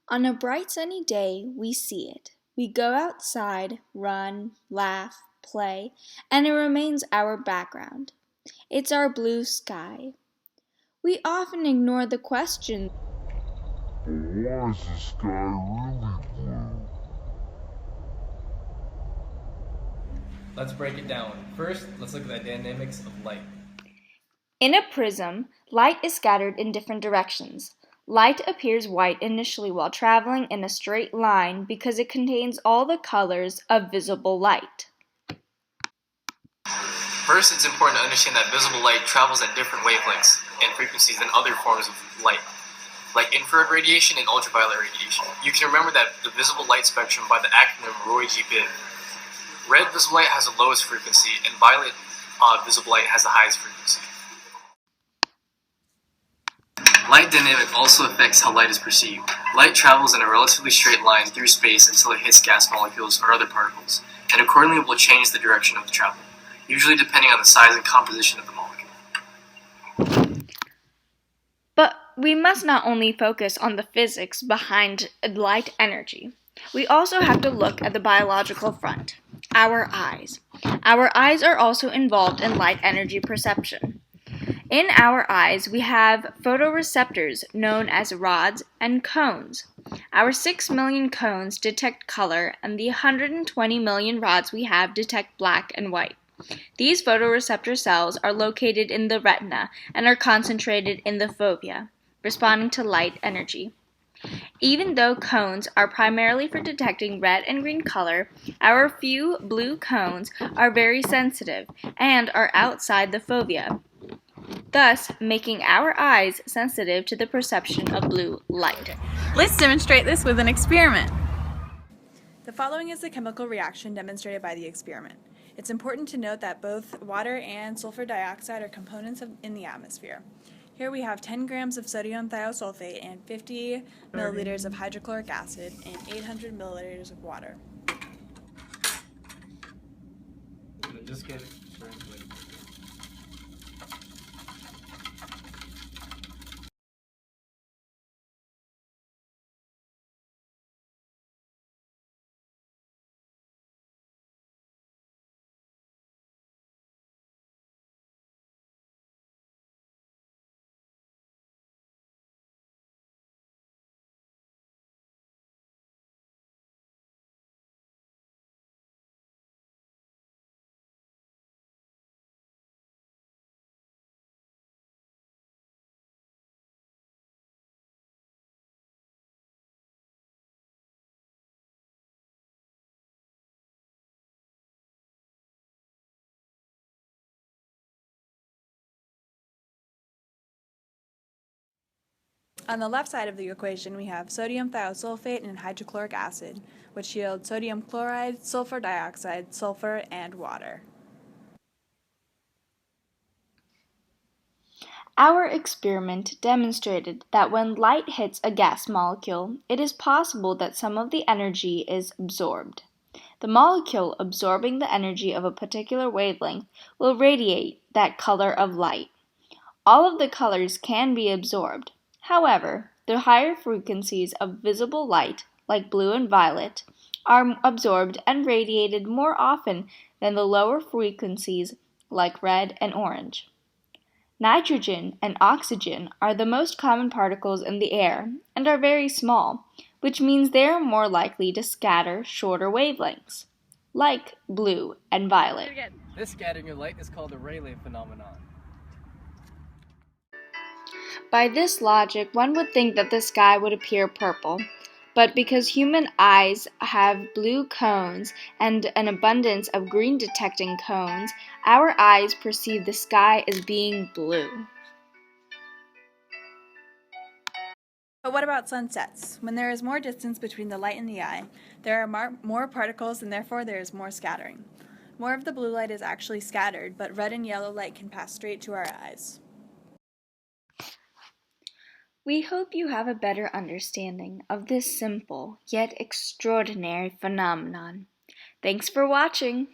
On a bright sunny day, we see it. We go outside, run, laugh, play, and it remains our background. It's our blue sky. We often ignore the question, why is the sky really blue? Let's break it down. First, let's look at the dynamics of light. in a prism, light is scattered in different directions. Light appears white initially while traveling in a straight line because it contains all the colors of visible light. First, it's important to understand that visible light travels at different wavelengths and frequencies than other forms of light, like infrared radiation and ultraviolet radiation. You can remember that the visible light spectrum by the acronym Roy-G-Biv. Red visible light has the lowest frequency, and violet visible light has the highest frequency. Light dynamic also affects how light is perceived. Light travels in a relatively straight line through space until it hits gas molecules or other particles, and accordingly will change the direction of the travel, usually depending on the size and composition of the molecule. But we must not only focus on the physics behind light energy. We also have to look at the biological front. Our eyes. Our eyes are also involved in light energy perception. In our eyes, we have photoreceptors known as rods and cones. Our 6 million cones detect color, and the 120 million rods we have detect black and white. These photoreceptor cells are located in the retina and are concentrated in the fovea, responding to light energy. Even though cones are primarily for detecting red and green color, our few blue cones are very sensitive and are outside the fovea, thus making our eyes sensitive to the perception of blue light. Let's demonstrate this with an experiment. The following is the chemical reaction demonstrated by the experiment. It's important to note that both water and sulfur dioxide are components in the atmosphere. Here we have 10 grams of sodium thiosulfate and 50 milliliters of hydrochloric acid and 800 milliliters of water. Just get it. On the left side of the equation, we have sodium thiosulfate and hydrochloric acid, which yield sodium chloride, sulfur dioxide, sulfur, and water. Our experiment demonstrated that when light hits a gas molecule, it is possible that some of the energy is absorbed. The molecule absorbing the energy of a particular wavelength will radiate that color of light. All of the colors can be absorbed. However, the higher frequencies of visible light, like blue and violet, are absorbed and radiated more often than the lower frequencies, like red and orange. Nitrogen and oxygen are the most common particles in the air and are very small, which means they are more likely to scatter shorter wavelengths, like blue and violet. This scattering of light is called the Rayleigh phenomenon. By this logic, one would think that the sky would appear purple, but because human eyes have blue cones and an abundance of green detecting cones, our eyes perceive the sky as being blue. But what about sunsets? When there is more distance between the light and the eye, there are more particles and therefore there is more scattering. More of the blue light is actually scattered, but red and yellow light can pass straight to our eyes. We hope you have a better understanding of this simple yet extraordinary phenomenon. Thanks for watching!